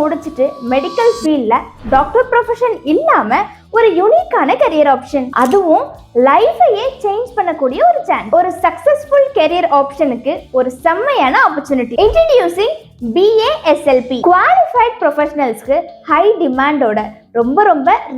முடிச்சிட்டு மெடிக்கல் ஃபீல்ட்ல doctor profession இல்லாம ஒரு யூனிக்கான கரியர் ஆப்ஷன், அதுவும் லைஃபையே சேஞ்ச் பண்ணக்கூடிய ஒரு சான்ஸ். ஒரு சக்சஸ்ஃபுல் கரியர் ஆப்ஷனுக்கு ஒரு செம்மையான ஆப்பர்ச்சுனிட்டி. Introducing BASLP. குவாலிஃபைட் ப்ரொஃபஷனல்ஸ்க்கு ஹை டிமாண்டோட ரொம்ப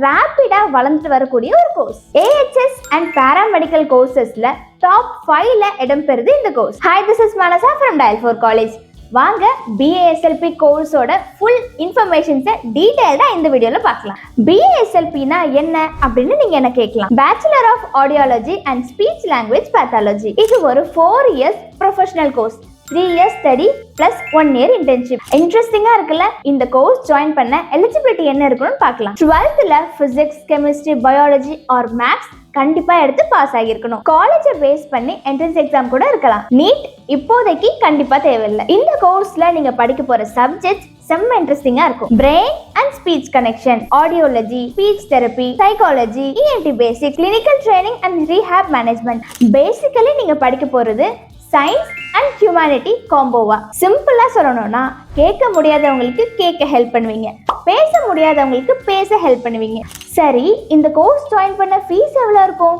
ரேப்பிடா வளர்ந்துட்டு வரக்கூடிய ஒரு கோர்ஸ். AHS அண்ட் பாராமெடிக்கல் கோர்சஸ்ல டாப் 5ல இடம் பெறுது இந்த course. Hi, this is Manasa from Dial 4 college. வாங்க BASLP கோர்ஸோட ஃபுல் இன்ஃபர்மேஷன்ஸை டீடைல்டா இந்த வீடியோல பார்க்கலாம். BASLPனா என்ன அப்படின்னு நீங்க என்ன கேட்கலாம். Bachelor of audiology and speech language pathology. இது ஒரு 4 years professional course, 3 years study plus 1 year internship. இன்ட்ரெஸ்டிங்கா இருக்குல்ல? இந்த கோர்ஸ் ஜாயின் பண்ண எலிஜிபிலிட்டி என்ன இருக்குன்னு பார்க்கலாம். 12th physics, chemistry, biology R maths கண்டிப்பா எடுத்து பாஸ் ஆகியிருக்கணும். காலேஜை பேஸ் பண்ணி என்ட்ரன்ஸ் எக்ஸாம் கூட இருக்கலாம். நீட் இப்போதைக்கு கண்டிப்பா தேவையில்லை. இந்த கோர்ஸ்ல நீங்க படிக்க போற சப்ஜெக்ட்ஸ் செம்ம இன்ட்ரெஸ்டிங்கா இருக்கும். Brain and speech connection, audiology, speech therapy, psychology, ENT basic, clinical training and rehab management. Basically நீங்க படிக்க போறது சயின்ஸ் அண்ட் ஹியூமனிட்டி காம்போவா. சிம்பிளா சொல்லணும்னா, கேட்க முடியாதவங்களுக்கு கேட்க ஹெல்ப் பண்ணுவீங்க, பேச முடியாதவங்களுக்கு பேச ஹெல்ப் பண்ணுவீங்க. சரி, இந்த கோர்ஸ் ஜாயின் பண்ண ஃபீஸ் எவ்வளவு இருக்கும்?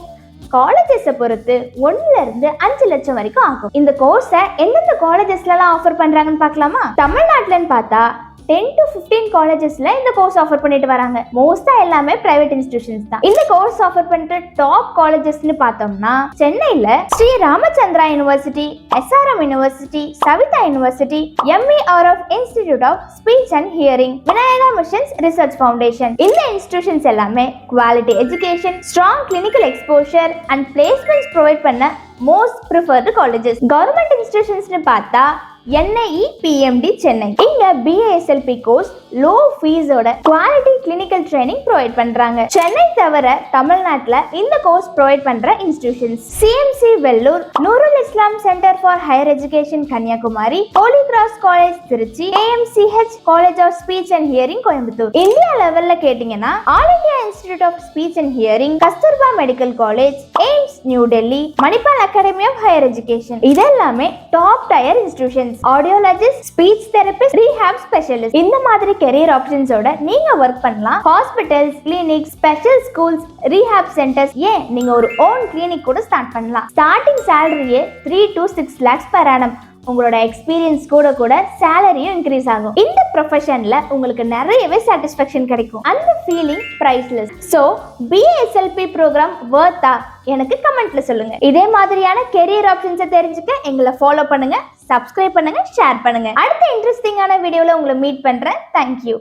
காலேஜஸை பொறுத்து 1ல இருந்து 5 லட்சம் வரைக்கும் ஆகும். இந்த கோர்ஸை எந்தெந்த காலேஜஸ்லாம் ஆஃபர் பண்றாங்கன்னு பார்க்கலாமா? தமிழ்நாட்டிலன்னு பார்த்தா 10 to 15 காலேஜஸ்ல இந்த கோர்ஸ் ஆஃபர் பண்ணிட்டு வராங்க. மோஸ்டா எல்லாமே பிரைவேட் இன்ஸ்டிடியூஷன்ஸ் தான். இந்த கோர்ஸ் ஆஃபர் பண்ற டாப் காலேஜஸ்னு பார்த்தோம்னா, சென்னையில Sri Ramachandra university, SRM university, Saveetha university, MERF institute of speech and hearing, Vinayaka missions research foundation. இந்த இன்ஸ்டிடியூஷன்ஸ் எல்லாமே quality education, strong clinical exposure and placements provide பண்ண மோஸ்ட் ப்ரிஃபர்டு காலேஜஸ். கவர்மெண்ட் இன்ஸ்டிடியூஷன்ஸ்னு பார்த்தா NIE PMD சென்னை. இங்க BASLP கோர்ஸ் லோ ஃபீஸோட quality clinical training provide பண்றாங்க. சென்னை தவிர தமிழ்நாட்டுல இந்த கோர்ஸ் ப்ரொவைட் பண்ற institutions CMC Vellore, Noorul Islam centre for higher education Kanyakumari, holy cross college Trichy, AMCH college of speech and hearing Coimbatore. India லெவல்ல கேட்டீங்கன்னா all India institute of speech and hearing, Kasturba medical college, AIIMS new Delhi, Manipal academy of higher education. இதெல்லாமே top tier institutions. Audiologist, speech therapist, rehab specialist, இந்த மாதிரி career ஆப்ஷன்ஸோட நீங்க work பண்ணலாம். Hospitals, clinics, special schools, rehab centres, ஏன் நீங்க ஒரு own clinic கூட ஸ்டார்ட் பண்ணலாம். Starting சேலரியே 3 to 6 lakhs per annum. உங்களோட எக்ஸ்பீரியன்ஸ் கூட சேலரியும் இன்க்ரீஸ் ஆகும். இந்த ப்ரொஃபஷன்ல உங்களுக்கு நிறையவே சாட்டிஸ்ஃபேக்ஷன் கிடைக்கும். அந்த feeling priceless. So BASLP programme வர்த்தா? எனக்கு கமெண்ட்ல சொல்லுங்க. இதே மாதிரியான கெரியர் ஆப்ஷன்ஸை தெரிஞ்சுக்க எங்களை ஃபாலோ பண்ணுங்க, சப்ஸ்கிரைப் பண்ணுங்க, ஷேர் பண்ணுங்க. அடுத்த இன்ட்ரெஸ்டிங்கான வீடியோல உங்களை மீட் பண்றேன். தேங்க்யூ.